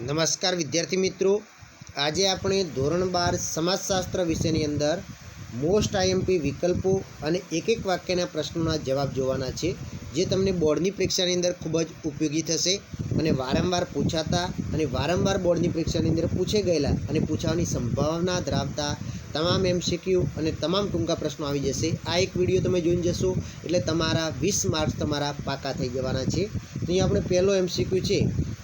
नमस्कार विद्यार्थी मित्रों, आज આપણે ધોરણ 12 સમાજશાસ્ત્ર વિષયની અંદર મોસ્ટ આઈએમપી વિકલ્પો અને એક વાક્યના પ્રશ્નોના જવાબ જોવાના છે, જે તમને બોર્ડની પરીક્ષાની અંદર ખૂબ જ ઉપયોગી થશે અને વારંવાર પૂછાતા અને વારંવાર બોર્ડની પરીક્ષાની અંદર પૂછાઈ ગયેલા અને પૂછવાની સંભાવના ધરાવતા તમામ એમસીક્યુ અને તમામ ટૂંકા પ્રશ્નો આવી જશે। આ એક વિડીયો તમે જોઈને જશો એટલે તમારા 20 માર્ક્સ તમારા પાકા થઈ જવાના છે। તો અહીં આપણે પહેલો એમસીક્યુ છે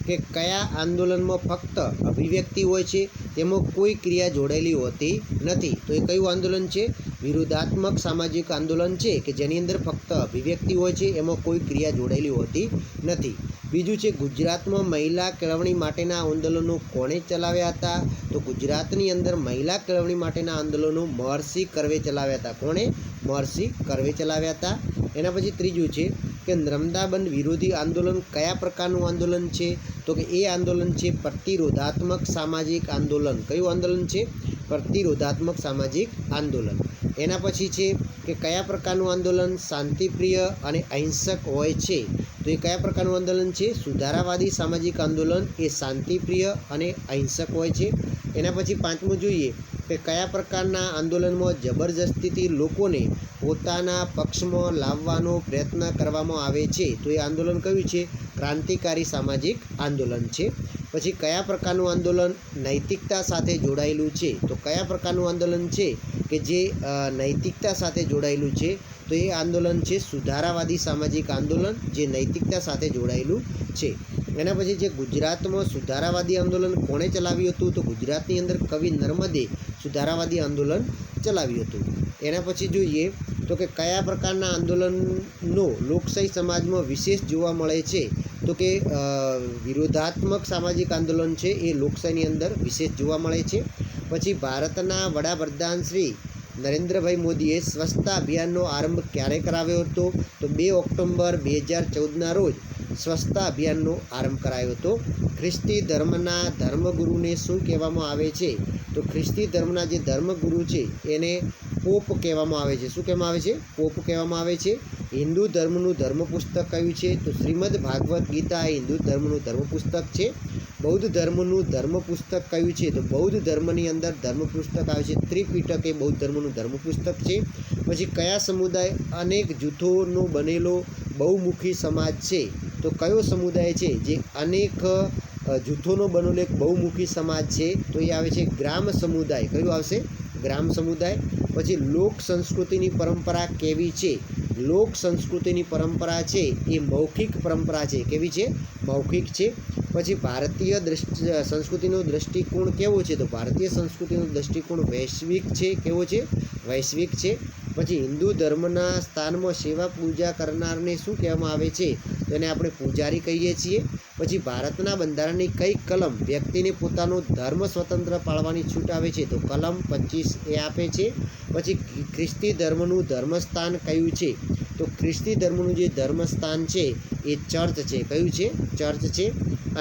કે કયા આંદોલનમાં ફક્ત અભિવ્યક્તિ હોય છે, તેમાં કોઈ ક્રિયા જોડાયેલી હોતી નથી। તો એ કયું આંદોલન છે? વિરોધાત્મક સામાજિક આંદોલન છે કે જેની અંદર ફક્ત અભિવ્યક્તિ હોય છે, એમાં કોઈ ક્રિયા જોડાયેલી હોતી નથી। બીજું છે ગુજરાતમાં મહિલા કેળવણી માટેના આંદોલનો કોણે ચલાવ્યા હતા? તો ગુજરાતની અંદર મહિલા કેળવણી માટેના આંદોલનો મહર્ષિ કર્વે ચલાવ્યા હતા। કોણે? મહર્ષિ કર્વે ચલાવ્યા હતા। એના પછી ત્રીજું છે કે નર્મદા બંધ વિરોધી આંદોલન કયા પ્રકારનું આંદોલન છે? તો કે એ આંદોલન છે પ્રતિરોધાત્મક સામાજિક આંદોલન। કયું આંદોલન છે? પ્રતિરોધાત્મક સામાજિક આંદોલન। એના પછી છે કે કયા પ્રકારનું આંદોલન શાંતિપ્રિય અને અહિંસક હોય છે? તો એ કયા પ્રકારનું આંદોલન છે? સુધારાવાદી સામાજિક આંદોલન એ શાંતિપ્રિય અને અહિંસક હોય છે। એના પછી પાંચમું જોઈએ કે કયા પ્રકારના આંદોલનમાં જબરજસ્તીથી લોકોને પોતાના પક્ષમાં લાવવાનો પ્રયત્ન કરવામાં આવે છે? તો એ આંદોલન કયું છે? ક્રાંતિકારી સામાજિક આંદોલન છે। પછી કયા પ્રકારનું આંદોલન નૈતિકતા સાથે જોડાયેલું છે? તો કયા પ્રકારનું આંદોલન છે કે જે નૈતિકતા સાથે જોડાયેલું છે? તો એ આંદોલન છે સુધારાવાદી સામાજિક આંદોલન, જે નૈતિકતા સાથે જોડાયેલું છે। એના પછી જે ગુજરાતમાં સુધારાવાદી આંદોલન કોણે ચલાવ્યું હતું? તો ગુજરાતની અંદર કવિ નર્મદે સુધારાવાદી આંદોલન ચલાવ્યું હતું। એના પછી જોઈએ તો કે કયા પ્રકારના આંદોલનનો લોકશાહી સમાજમાં વિશેષ જોવા મળે છે? તો કે વિરોધાત્મક સામાજિક આંદોલન છે એ લોકશાહીની અંદર વિશેષ જોવા મળે છે। પછી ભારતના વડાપ્રધાન શ્રી નરેન્દ્રભાઈ મોદીએ સ્વચ્છતા અભિયાનનો આરંભ ક્યારે કરાવ્યો હતો? તો 2 ઓક્ટોબર 2014ના રોજ સ્વચ્છતા અભિયાનનો આરંભ કરાયો હતો। ખ્રિસ્તી ધર્મના ધર્મગુરુને શું કહેવામાં આવે છે? તો ખ્રિસ્તી ધર્મના જે ધર્મગુરુ છે એને પોપ કહેવામાં આવે છે। શું કહેવામાં આવે છે? પોપ કહેવામાં આવે છે। હિન્દુ ધર્મનું ધર્મપુસ્તક કયું છે? તો શ્રીમદ ભાગવત ગીતા એ હિન્દુ ધર્મનું ધર્મપુસ્તક છે। બૌદ્ધ ધર્મનું ધર્મપુસ્તક કયું છે? તો બૌદ્ધ ધર્મની અંદર ધર્મપુસ્તક આવે છે ત્રિપિટક, એ બૌદ્ધ ધર્મનું ધર્મપુસ્તક છે। પછી કયા સમુદાય અનેક જૂથોનો બનેલો બહુમુખી સમાજ છે? તો કયો સમુદાય છે જે અનેક જૂથોનો બનેલો એક બહુમુખી સમાજ છે? તો એ આવે છે ગ્રામ સમુદાય। કયું આવશે? ગ્રામ સમુદાય। પછી લોક સંસ્કૃતિની પરંપરા કેવી છે? લોક સંસ્કૃતિની પરંપરા છે એ મૌખિક પરંપરા છે। કેવી છે? મૌખિક છે। પછી ભારતીય સંસ્કૃતિનો દૃષ્ટિકોણ કેવો છે? તો ભારતીય સંસ્કૃતિનો દૃષ્ટિકોણ વૈશ્વિક છે। કેવો છે? વૈશ્વિક છે। પછી હિન્દુ ધર્મના સ્થાનમાં સેવા પૂજા કરનારને શું કહેવામાં આવે છે? તો એને આપણે પૂજારી કહીએ છીએ। પછી ભારતના બંધારણની કઈ કલમ વ્યક્તિને પોતાનો ધર્મ સ્વતંત્ર પાળવાની છૂટ આવે છે? તો કલમ 25 એ આપે છે। પછી ખ્રિસ્તી ધર્મનું ધર્મસ્થાન કયું છે? તો ખ્રિસ્તી ધર્મનું જે ધર્મસ્થાન છે એ ચર્ચ છે। કયું છે? ચર્ચ છે।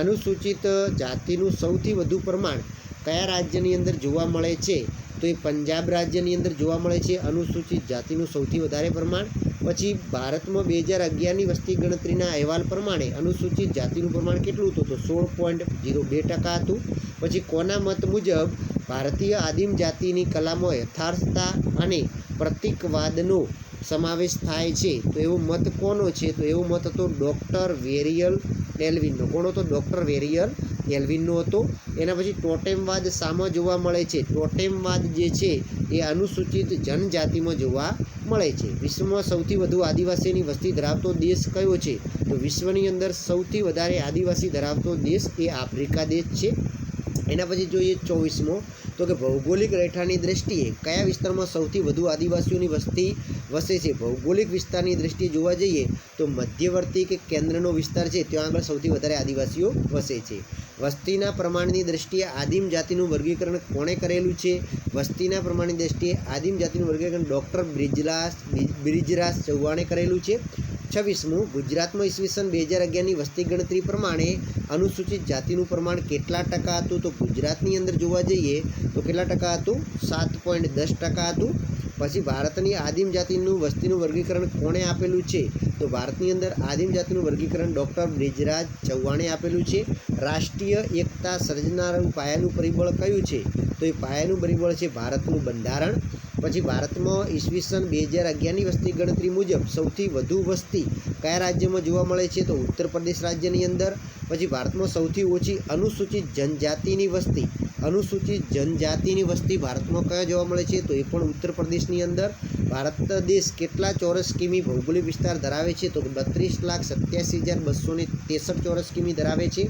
અનુસૂચિત જાતિનું સૌથી વધુ પ્રમાણ કયા રાજ્યની અંદર જોવા મળે છે? તો એ પંજાબ રાજ્યની અંદર જોવા મળે છે અનુસૂચિત જાતિનું સૌથી વધારે પ્રમાણ। પછી ભારતમાં 2011ની વસ્તી ગણતરીના અહેવાલ પ્રમાણે અનુસૂચિત જાતિનું પ્રમાણ કેટલું હતું? તો 16.02% હતું। પછી કોના મત મુજબ ભારતીય આદિમ જાતિની કલામાં યથાર્થતા અને પ્રતીકવાદનો સમાવેશ થાય છે? તો એવો મત કોનો છે? તો એવો મત હતો ડૉક્ટર વેરિયલ એલ્વિનનો। કોનો હતો? ડૉક્ટર વેરિયલ એલ્વિનનો હતો। એના પછી ટોટેમવાદ શામાં જોવા મળે છે? ટોટેમવાદ જે છે એ અનુસૂચિત જનજાતિમાં જોવા મળે છે। વિશ્વમાં સૌથી વધુ આદિવાસીની વસ્તી ધરાવતો દેશ કયો છે? તો વિશ્વની અંદર સૌથી વધારે આદિવાસી ધરાવતો દેશ એ આફ્રિકા દેશ છે। એના પછી જોઈએ 24મો, તો કે ભૌગોલિક રહેઠાણની દ્રષ્ટિએ કયા વિસ્તારમાં સૌથી વધુ આદિવાસીઓની વસ્તી વસે છે? ભૌગોલિક વિસ્તારની દ્રષ્ટિએ જોવા જઈએ તો મધ્યવર્તી કે કેન્દ્રનો વિસ્તાર છે ત્યાં આગળ સૌથી વધારે આદિવાસીઓ વસે છે। વસ્તીના પ્રમાણની દ્રષ્ટિએ આદિમ જાતિનું વર્ગીકરણ કોણે કરેલું છે? વસ્તીના પ્રમાણની દ્રષ્ટિએ આદિમ જાતિનું વર્ગીકરણ ડૉક્ટર બ્રિજરાજ ચૌહાણે કરેલું છે। 26મું, ગુજરાતમાં ઈસવીસન 2011ની વસ્તી ગણતરી પ્રમાણે અનુસૂચિત જાતિનું પ્રમાણ કેટલા ટકા હતું? તો ગુજરાતની અંદર જોવા જઈએ તો કેટલા ટકા હતું? 7.10% હતું। પછી ભારતની આદિમ જાતિનું વસ્તીનું વર્ગીકરણ કોણે આપેલું છે? તો ભારતની અંદર આદિમ જાતિનું વર્ગીકરણ ડૉક્ટર બ્રિજરાજ ચૌહાણે આપેલું છે. રાષ્ટ્રીય એકતા સર્જનારું પાયાનું પરિબળ કયું છે? તો એ પાયાનું પરિબળ છે ભારતનું બંધારણ. પછી ભારતમાં ઈસવીસન 2011ની વસ્તી ગણતરી મુજબ સૌથી વધુ વસ્તી કયા રાજ્યમાં જોવા મળે છે? તો ઉત્તર પ્રદેશ રાજ્યની અંદર. પછી ભારતમાં સૌથી ઓછી અનુસૂચિત જનજાતિની વસ્તી ભારતમાં કયા જોવા મળે છે? તો એ પણ ઉત્તર પ્રદેશની અંદર. ભારત દેશ કેટલા ચોરસ કિમી ભૌગોલિક વિસ્તાર ધરાવે છે? તો 32,87,263 ચોરસ કિમી ધરાવે છે.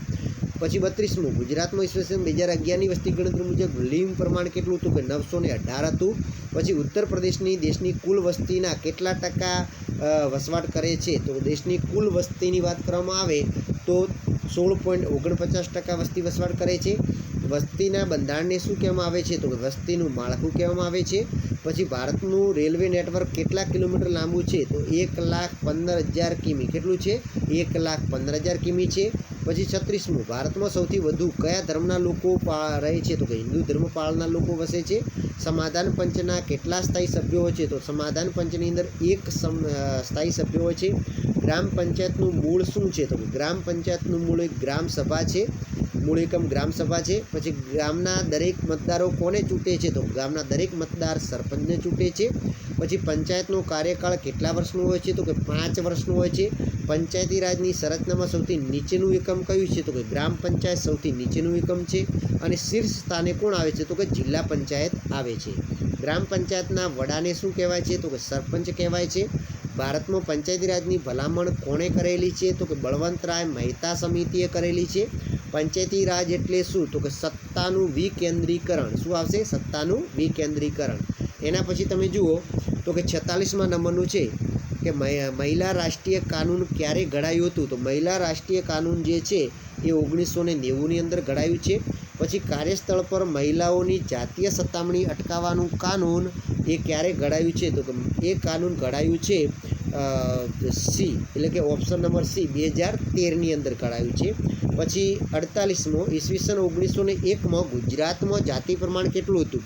પછી 32મું, ગુજરાતમાં ઈસવીસન 2011ની વસ્તી ગણતરી મુજબ લિંગ પ્રમાણ કેટલું હતું? કે 918 હતું. પછી ઉત્તર પ્રદેશની દેશની કુલ વસ્તીના કેટલા ટકા વસવાટ કરે છે? તો દેશની કુલ વસ્તીની વાત કરવામાં આવે તો 16.49% વસ્તી વસવાટ કરે છે. વસ્તીના બંધારણને શું કહેવામાં આવે છે? તો વસ્તીનું માળખું કહેવામાં આવે છે. પછી ભારતનું રેલવે નેટવર્ક કેટલા કિલોમીટર લાંબુ છે? તો 1,15,000 કિમી. કેટલું છે? 1,15,000 કિમી છે. પછી 36મું, ભારતમાં સૌથી વધુ કયા ધર્મના લોકો રહે છે? તો કે હિન્દુ ધર્મ પાળનાર લોકો વસે છે. સમાધાન પંચના કેટલા સ્થાયી સભ્યો હોય છે? તો સમાધાન પંચની અંદર 1 સ્થાયી સભ્ય હોય છે. ગ્રામ પંચાયતનું મૂળ શું છે? તો ગ્રામ પંચાયતનું મૂળ એક ગ્રામ સભા છે. મૂળ એકમ ગ્રામ સભા છે. પછી ગામના દરેક મતદારો કોને ચૂંટે છે? તો ગામના દરેક મતદાર સરપંચને ચૂંટે છે. પછી પંચાયતનો કાર્યકાળ કેટલા વર્ષનો હોય છે? તો કે 5 વર્ષનો હોય છે. પંચાયતી રાજની સંરચનામાં સૌથી નીચેનું એકમ કયું છે? તો કે ગ્રામ પંચાયત સૌથી નીચેનું એકમ છે. અને શીર્ષ સ્થાને કોણ આવે છે? તો કે જિલ્લા પંચાયત આવે છે. ગ્રામ પંચાયતના વડાને શું કહેવાય છે? તો કે સરપંચ કહેવાય છે. ભારતમાં પંચાયતી રાજની ભલામણ કોણે કરેલી છે? તો કે બળવંતરાય મહેતા સમિતિએ કરેલી છે. પંચાયતી રાજ એટલે શું? તો કે સત્તાનું વિકેન્દ્રીકરણ. શું આવશે? સત્તાનું વિકેન્દ્રીકરણ. એના પછી તમે જુઓ તો કે 46મા નંબરનું છે કે મહિલા રાષ્ટ્રીય કાનૂન ક્યારે ઘડાયું હતું? તો મહિલા રાષ્ટ્રીય કાનૂન જે છે એ 1990ની અંદર ઘડાયું છે. પછી કાર્યસ્થળ પર મહિલાઓની જાતીય સતામણી અટકાવવાનું કાનૂન એ ક્યારે ઘડાયું છે? તો કે એ કાનૂન ઘડાયું છે સી, એટલે કે ઓપ્શન નંબર સી, 2013ની અંદર ઘડાયું છે. પછી 48મો, ઈસવીસન 1901માં ગુજરાતમાં જાતિ પ્રમાણ કેટલું હતું?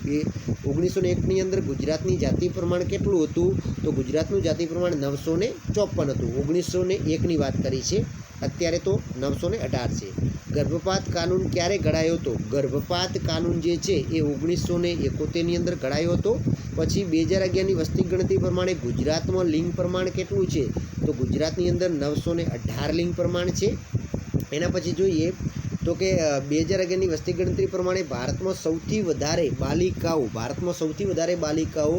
1901ની અંદર ગુજરાતની જાતિ પ્રમાણ કેટલું હતું? તો ગુજરાતનું જાતિ પ્રમાણ 954 હતું. 1901ની વાત કરી છે, અત્યારે તો 918 છે. ગર્ભપાત કાનૂન ક્યારે ઘડાયો હતો? ગર્ભપાત કાનૂન જે છે એ 1971ની અંદર ઘડાયો હતો. પછી 2011ની વસ્તી ગણતરી પ્રમાણે ગુજરાતમાં લિંગ પ્રમાણ કેટલું છે? તો ગુજરાતની અંદર 918 લિંગ પ્રમાણ છે. એના પછી જોઈએ તો કે 2011ની વસ્તી ગણતરી પ્રમાણે ભારતમાં સૌથી વધારે બાલિકાઓ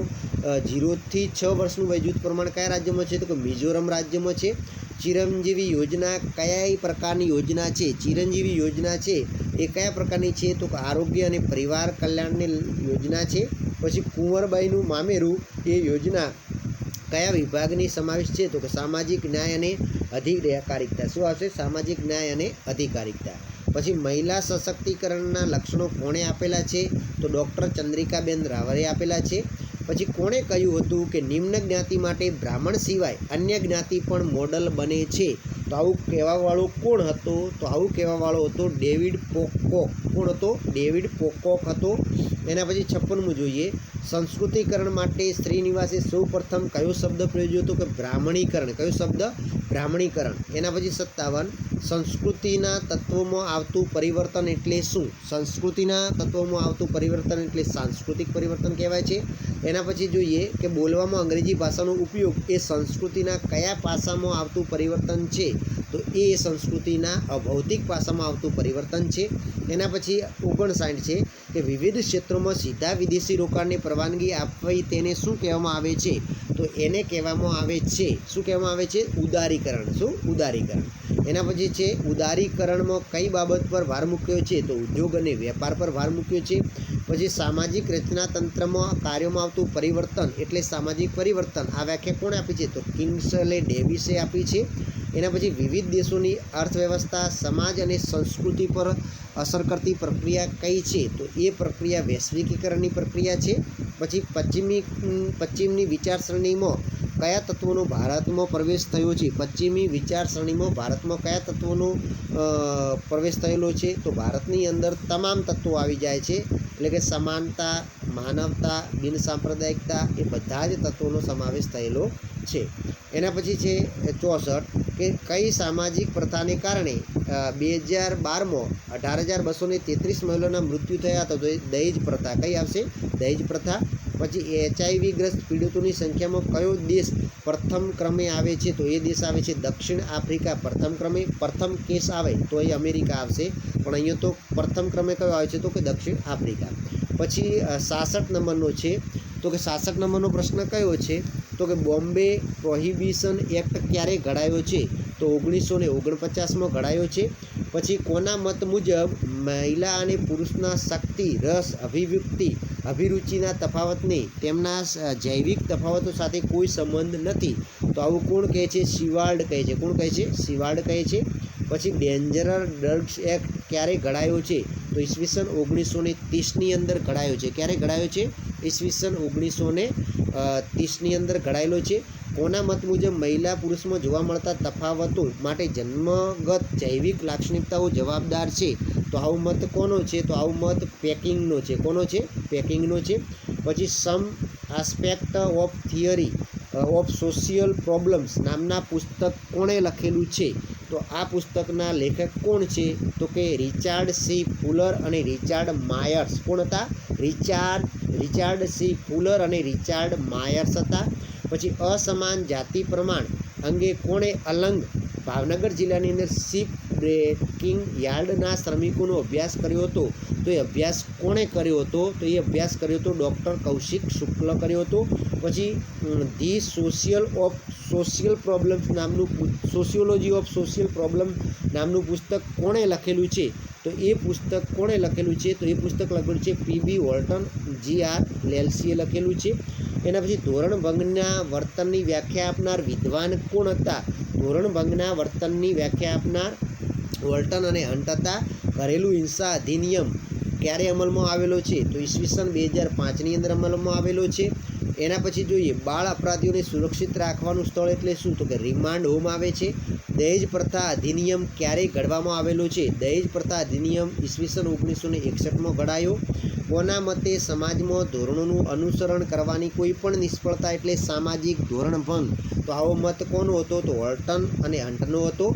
0 થી 6 વર્ષનું વયજૂથ પ્રમાણ કયા રાજ્યમાં છે? તો કે મિઝોરમ રાજ્યમાં છે. ચિરંજીવી યોજના કયા પ્રકારની યોજના છે? ચિરંજીવી યોજના છે એ કયા પ્રકારની છે? તો કે આરોગ્ય અને પરિવાર કલ્યાણની યોજના છે. પછી કુંવરબાઈનું મામેરું એ યોજના કયા વિભાગની સમાવેશ છે? તો કે સામાજિક ન્યાય અને અધિકારિતા. શું આવશે? સામાજિક ન્યાય અને અધિકારિતા. પછી મહિલા સશક્તિકરણના લક્ષણો કોણે આપેલા છે? તો ડૉક્ટર ચંદ્રિકાબેન રાવરે આપેલા છે. પછી કોણે કહ્યું હતું કે નિમ્ન જ્ઞાતિ માટે બ્રાહ્મણ સિવાય અન્ય જ્ઞાતિ પણ મોડલ બને છે? તો આવું કહેવાવાળો કોણ હતો? તો આવું કહેવાવાળો હતો ડેવિડ પોકોક. કોણ હતો? ડેવિડ પોકોક હતો. એના પછી 56મું જોઈએ, સંસ્કૃતિકરણ માટે શ્રીનિવાસે સૌ પ્રથમ કયો શબ્દ પ્રયોજ્યો હતો? કે બ્રાહ્મણીકરણ. કયો શબ્દ? બ્રાહ્મણીકરણ. એના પછી 57, સંસ્કૃતિના તત્વોમાં આવતું પરિવર્તન એટલે શું? સંસ્કૃતિના તત્વોમાં આવતું પરિવર્તન એટલે સાંસ્કૃતિક પરિવર્તન કહેવાય છે. એના પછી જોઈએ કે બોલવામાં અંગ્રેજી ભાષાનો ઉપયોગ એ સંસ્કૃતિના કયા પાસામાં આવતું પરિવર્તન છે? તો એ સંસ્કૃતિના અભૌતિક પાસામાં આવતું પરિવર્તન છે. એના પછી 59 છે કે વિવિધ ક્ષેત્રોમાં સીધા વિદેશી રોકાણને પરવાનગી આપવી તેને શું કહેવામાં આવે છે? તો એને કહેવામાં આવે છે, શું કહેવામાં આવે છે? ઉદારીકરણ. શું? ઉદારીકરણ. એના પછી છે ઉદારીકરણમાં કઈ બાબત પર ભાર મૂક્યો છે? તો ઉદ્યોગ અને વેપાર પર ભાર મૂક્યો છે. પછી સામાજિક રચનાતંત્રમાં કાર્યોમાં આવતું પરિવર્તન એટલે સામાજિક પરિવર્તન. આ વ્યાખ્યા કોણે આપી છે? તો કિંગ્સલે ડેવિસે આપી છે. એના પછી વિવિધ દેશોની અર્થવ્યવસ્થા, સમાજ અને સંસ્કૃતિ પર અસર કરતી પ્રક્રિયા કઈ છે? તો એ પ્રક્રિયા વૈશ્વિકીકરણની પ્રક્રિયા છે. પછી પશ્ચિમની વિચારસરણીમાં કયા તત્વોનો ભારતમાં પ્રવેશ થયો છે? પશ્ચિમી વિચારસરણીમાં ભારતમાં કયા તત્વોનો પ્રવેશ થયેલો છે? તો ભારતની અંદર તમામ તત્વો આવી જાય છે, એટલે કે સમાનતા, માનવતા, બિન સાંપ્રદાયિકતા એ બધા જ તત્વોનો સમાવેશ થયેલો છે. એના પછી છે 64 કે કઈ સામાજિક પ્રથાને કારણે 2012માં 18,233 મહિલાઓના મૃત્યુ થયા હતા? તો એ દહેજ પ્રથા. કઈ આવશે? દહેજ પ્રથા. પછી HIV ગ્રસ્ત પીડિતોની સંખ્યામાં કયો દેશ પ્રથમ ક્રમે આવે છે? તો એ દેશ આવે છે દક્ષિણ આફ્રિકા પ્રથમ ક્રમે. પ્રથમ કેસ આવે તો એ અમેરિકા આવશે, પણ અહીંયા તો પ્રથમ ક્રમે કયો આવે છે? તો કે દક્ષિણ આફ્રિકા. પછી 66 નંબરનો છે, તો કે 66 નંબરનો પ્રશ્ન કયો છે? તો કે બોમ્બે પ્રોહિબિશન એક્ટ ક્યારે ઘડાયો છે? તો 1949માં ઘડાયો છે. પછી કોના મત મુજબ મહિલા અને પુરુષના શક્તિ, રસ, અભિરુચિના તફાવતને તેમના જૈવિક તફાવતો સાથે કોઈ સંબંધ નથી? તો આવું કોણ કહે છે? શિવાલ્ડ કહે છે. કોણ કહે છે? શિવાલ્ડ કહે છે. પછી ડેન્જરસ ડ્રગ્સ એક્ટ ક્યારે ઘડાયો છે? તો ઈસવીસન 1930ની અંદર ઘડાયો છે. ક્યારે ઘડાયો છે? ઈસવીસન 1930ની અંદર ઘડાયેલો છે. કોના મત મુજબ મહિલા પુરુષમાં જોવા મળતા તફાવતો માટે જન્મગત જૈવિક લાક્ષણિકતાઓ જવાબદાર છે? તો આવું મત કોનો છે? તો આવું મત પેકિંગનો છે. કોનો છે? પેકિંગનો છે. પછી some aspect of theory of social problems નામના પુસ્તક કોણે લખેલું છે? તો આ પુસ્તકના લેખક કોણ છે? તો કે રિચાર્ડ સી ફુલર અને રિચાર્ડ માયર્સ. કોણ હતા? રિચાર્ડ સી ફુલર અને રિચાર્ડ માયર્સ હતા. પછી અસમાન જાતિ પ્રમાણ અંગે કોણે અલંગ ભાવનગર જિલ્લાની અંદર શિપ બ્રેકિંગ યાર્ડના શ્રમિકોનો અભ્યાસ કર્યો હતો? તો એ અભ્યાસ કોણે કર્યો હતો? તો એ અભ્યાસ કર્યો હતો ડૉક્ટર કૌશિક શુક્લ કર્યો હતો. પછી ધી સોશિયલ પ્રોબ્લેમ્સ નામનું સોશિયોલોજી ઓફ સોશિયલ પ્રોબ્લેમ નામનું પુસ્તક કોણે લખેલું છે? તો એ પુસ્તક કોણે લખેલું છે? તો એ પુસ્તક લખેલું છે PB વોલ્ટન, GR લેલ્સીએ લખેલું છે. એના પછી ધોરણભંગના વર્તનની વ્યાખ્યા આપનાર વિદ્વાન કોણ હતા? ધોરણભંગના વર્તનની વ્યાખ્યા આપનાર વોલ્ટન અને હન્ટ હતા. ઘરેલું હિંસા અધિનિયમ ક્યારે અમલમાં આવેલો છે? તો ઈસવીસન 2005ની અંદર અમલમાં આવેલો છે. એના પછી જોઈએ બાળ અપરાધીઓને સુરક્ષિત રાખવાનું સ્થળ એટલે શું? તો કે રિમાન્ડ હોમ આવે છે. દહેજ પ્રથા અધિનિયમ ક્યારે ઘડવામાં આવેલો છે? દહેજ પ્રથા અધિનિયમ ઈસવીસન 1961માં ઘડાયો. કોના મતે સમાજમાં ધોરણોનું અનુસરણ કરવાની કોઈ પણ નિષ્ફળતા એટલે સામાજિક ધોરણભંગ? તો આવો મત કોનો હતો? તો વોલ્ટન અને હન્ટનો હતો.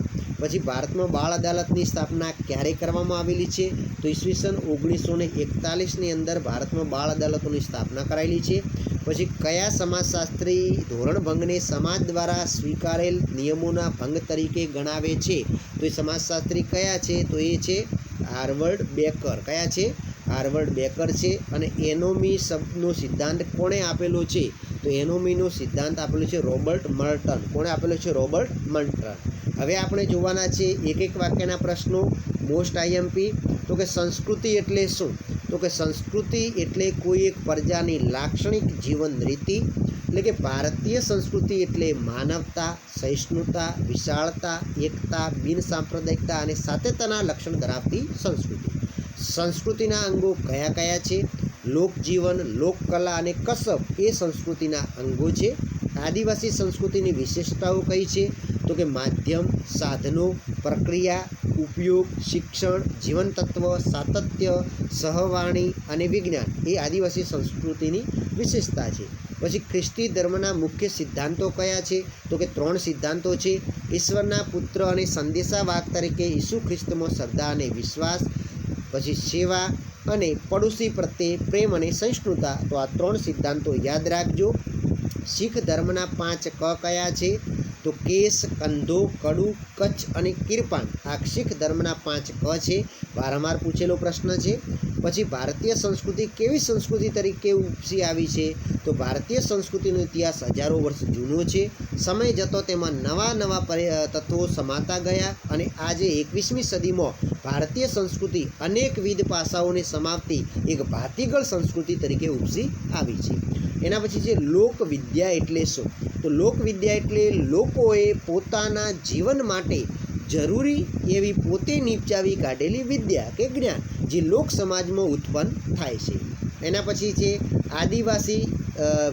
પછી ભારતમાં બાળ અદાલતની સ્થાપના ક્યારે કરવામાં આવેલી છે? તો ઈસવીસન 1941ની અંદર ભારતમાં બાળ અદાલતોની સ્થાપના કરાયેલી છે. પછી કયા સમાજશાસ્ત્રી ધોરણભંગને સમાજ દ્વારા સ્વીકારેલ નિયમોના ભંગ તરીકે ગણાવે છે? તો એ સમાજશાસ્ત્રી કયા છે? તો એ છે હાર્વર્ડ બેકર. કયા છે? હાર્વર્ડ બેકર છે. અને એનોમી શબ્દનો સિદ્ધાંત કોણે આપેલો છે? તો એનોમીનો સિદ્ધાંત આપેલો છે રોબર્ટ મર્ટન. કોણે આપેલો છે? રોબર્ટ મર્ટન. હવે આપણે જોવાના છે એક એક વાક્યના પ્રશ્નો. Most IMP. તો કે સંસ્કૃતિ એટલે શું? તો કે સંસ્કૃતિ એટલે કોઈ એક પ્રજાની લાક્ષણિક જીવન રીતિ, એટલે કે ભારતીય સંસ્કૃતિ એટલે માનવતા, સહિષ્ણુતા, વિશાળતા, એકતા, બિન સાંપ્રદાયિકતા અને સાતત્યના લક્ષણ ધરાવતી સંસ્કૃતિ. સંસ્કૃતિના અંગો કયા કયા છે? લોકજીવન, લોકકલા અને કસબ એ સંસ્કૃતિના અંગો છે. આદિવાસી સંસ્કૃતિની વિશેષતાઓ કઈ છે? તો કે માધ્યમ, સાધનો, પ્રક્રિયા, ઉપયોગ, શિક્ષણ, જીવન તત્વ, સાતત્ય, સહવાણી અને વિજ્ઞાન એ આદિવાસી સંસ્કૃતિની વિશેષતા છે. પછી ખ્રિસ્તી ધર્મના મુખ્ય સિદ્ધાંતો કયા છે? તો કે 3 સિદ્ધાંતો છે. ઈશ્વરના પુત્ર અને સંદેશાવાહક તરીકે ઈસુ ખ્રિસ્તમાં શ્રદ્ધા અને વિશ્વાસ. પછી સેવા અને પડોશી પ્રત્યે પ્રેમ અને સહિષ્ણુતા. તો આ 3 સિદ્ધાંતો યાદ રાખજો. શીખ ધર્મના 5 ક કયા છે? તો કેસ, કંધો, કડું, કચ્છ અને કિરપાન. આ શીખ ધર્મના 5 ક છે. વારંવાર પૂછેલો પ્રશ્ન છે. પછી ભારતીય સંસ્કૃતિ કેવી સંસ્કૃતિ તરીકે ઉપસી આવી છે? તો ભારતીય સંસ્કૃતિનો ઇતિહાસ હજારો વર્ષ જૂનો છે. સમય જતો તેમાં નવા તત્વો સમાતા ગયા અને આજે 21મી સદીમાં ભારતીય સંસ્કૃતિ અનેકવિધ પાસાઓને સમાવતી એક ભાતીગળ સંસ્કૃતિ તરીકે ઉપસી આવી છે. એના પછી છે લોકવિદ્યા એટલે શું? તો લોકવિદ્યા એટલે લોકોએ પોતાના જીવન માટે જરૂરી એવી પોતે નિપજાવી કાઢેલી વિદ્યા કે જ્ઞાન જે લોક સમાજમાં ઉત્પન્ન થાય છે. એના પછી છે આદિવાસી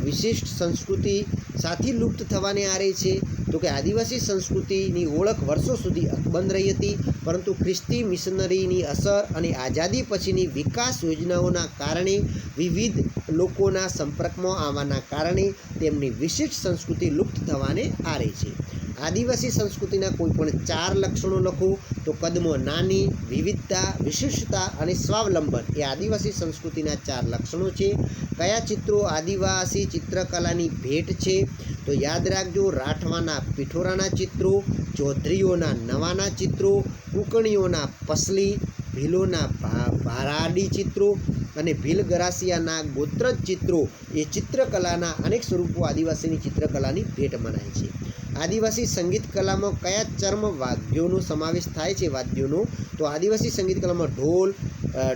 વિશિષ્ટ સંસ્કૃતિ સાથી લુપ્ત થવાને આરે છે? તો કે આદિવાસી સંસ્કૃતિની ઓળખ વર્ષો સુધી અકબંધ રહી હતી, પરંતુ ખ્રિસ્તી મિશનરીની અસર અને આઝાદી પછીની વિકાસ યોજનાઓના કારણે વિવિધ લોકોના સંપર્કમાં આવવાના કારણે તેમની વિશિષ્ટ સંસ્કૃતિ લુપ્ત થવાને આરે છે. આદિવાસી સંસ્કૃતિના કોઈપણ 4 લક્ષણો લખો. તો કદમાં નાની, વિવિધતા, વિશિષ્ટતા અને સ્વાવલંબન એ આદિવાસી સંસ્કૃતિના 4 લક્ષણો છે. કયા ચિત્રો આદિવાસી ચિત્રકલાની ભેટ છે? તો યાદ રાખજો, રાઠવાના પિઠોરાના ચિત્રો, ચૌધરીઓના નવાના ચિત્રો, કુકણીઓના પસલી, ભીલોના ભારાડી ચિત્રો અને ભીલ ગરાસિયાના ગોત્રજ ચિત્રો એ ચિત્રકલાના અનેક સ્વરૂપો આદિવાસીની ચિત્રકલાની ભેટ મનાય છે. આદિવાસી સંગીત કલામાં કયા ચર્મ વાદ્યોનો સમાવેશ થાય છે? વાદ્યોનો તો આદિવાસી સંગીત કલામાં ઢોલ,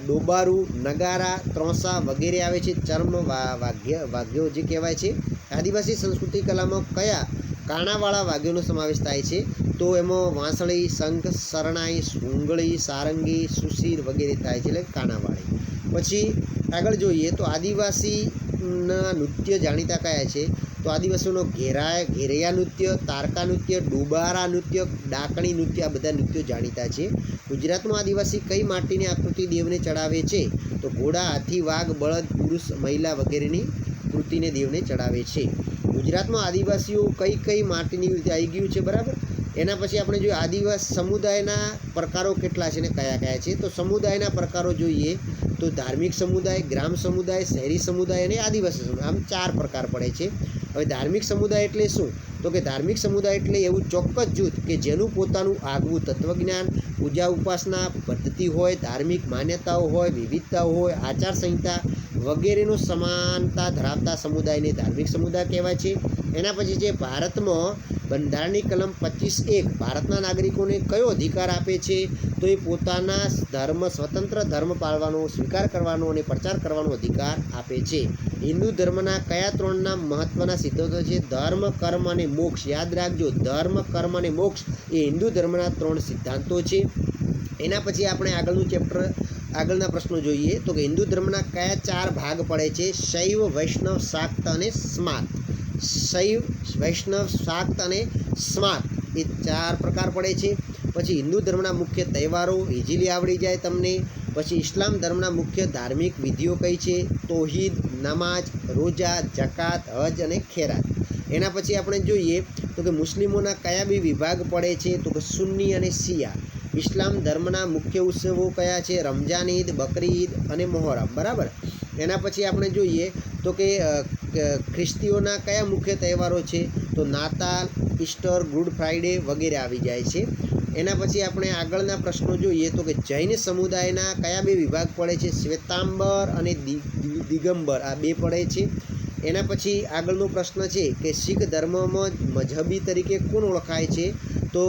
ડોબારું, નગારા, ત્રોસા વગેરે આવે છે. ચર્મ વાદ્યો જે કહેવાય છે. આદિવાસી સંસ્કૃતિ કલામાં કયા કાણાવાળા વાદ્યોનો સમાવેશ થાય છે? તો એમાં વાંસળી, શંખ, શરણાઈ, સુંગળી, સારંગી, સુશીર વગેરે થાય છે, એટલે કાણાવાળી. પછી આગળ જોઈએ તો આદિવાસીના નૃત્ય જાણીતા કયા છે? તો આદિવાસીઓનો ઘેરૈયા નૃત્ય, તારકા નૃત્ય, ડોબારા નૃત્ય, ડાકણી નૃત્ય, આ બધા નૃત્યો જાણીતા છે. ગુજરાતમાં આદિવાસી કઈ માટીની આકૃતિ દેવને ચડાવે છે? તો ઘોડા, હાથી, વાઘ, બળદ, પુરુષ, મહિલા વગેરેની કૃતિને દેવને ચડાવે છે. ગુજરાતમાં આદિવાસીઓ કઈ માટીની આવી ગયું છે, બરાબર. એના પછી આપણે જોઈએ આદિવાસી સમુદાયના પ્રકારો કેટલા છે ને કયા છે. તો સમુદાયના પ્રકારો જોઈએ તો ધાર્મિક સમુદાય, ગ્રામ સમુદાય, શહેરી સમુદાય અને આદિવાસી સમુદાય, આમ 4 પ્રકાર પડે છે. હવે ધાર્મિક સમુદાય એટલે શું? તો કે ધાર્મિક સમુદાય એટલે એવું ચોક્કસ જૂથ કે જેનું પોતાનું આગવું તત્વજ્ઞાન, પૂજા ઉપાસના પદ્ધતિ હોય, ધાર્મિક માન્યતાઓ હોય, વિવિધતાઓ હોય, આચારસંહિતા વગેરેનો સમાનતા ધરાવતા સમુદાયને ધાર્મિક સમુદાય કહેવાય છે. એના પછી જે ભારતમાં બંધારણની કલમ 25(1) ભારતના નાગરિકોને કયો અધિકાર આપે છે? તો એ પોતાના ધર્મ, સ્વતંત્ર ધર્મ પાળવાનો, સ્વીકાર કરવાનો અને પ્રચાર કરવાનો અધિકાર આપે છે. હિન્દુ ધર્મના કયા 3 મહત્વના સિદ્ધાંતો છે? ધર્મ, કર્મ અને મોક્ષ. યાદ રાખજો, ધર્મ, કર્મ અને મોક્ષ એ હિન્દુ ધર્મના 3 સિદ્ધાંતો છે. એના પછી આપણે આગળનું ચેપ્ટર, આગળના પ્રશ્નો જોઈએ તો કે હિન્દુ ધર્મના કયા 4 ભાગ પડે છે? શૈવ, વૈષ્ણવ, શાક્ત અને સ્માર્ત. શૈવ, વૈષ્ણવ, શાક્ત અને સ્માર્ત એ 4 પ્રકાર પડે છે. પછી હિન્દુ ધર્મના મુખ્ય તહેવારો ઇઝીલી આવડી જાય તમને. પછી ઇસ્લામ ધર્મના મુખ્ય ધાર્મિક વિધિઓ કઈ છે? તૌહીદ, નમાજ, રોજા, જકાત, હજ અને ખેરાત. એના પછી આપણે જોઈએ તો કે મુસ્લિમોના કયા 2 વિભાગ પડે છે? તો કે સુન્ની અને શિયા. ઇસ્લામ ધર્મના મુખ્ય ઉત્સવો કયા છે? રમજાન ઈદ, બકરી ઈદ અને મોહરમ, બરાબર. એના પછી આપણે જોઈએ તો કે ખ્રિસ્તીઓના કયા મુખ્ય તહેવારો છે? તો નાતાલ, ઈસ્ટર, ગુડ ફ્રાઈડે વગેરે આવી જાય છે. એના પછી આપણે આગળના પ્રશ્નો જોઈએ તો કે જૈન સમુદાયના કયા 2 વિભાગ પડે છે? શ્વેતાંબર અને દિગંબર, આ 2 પડે છે. એના પછી આગળનો પ્રશ્ન છે કે શીખ ધર્મમાં મજહબી તરીકે કોણ ઓળખાય છે? તો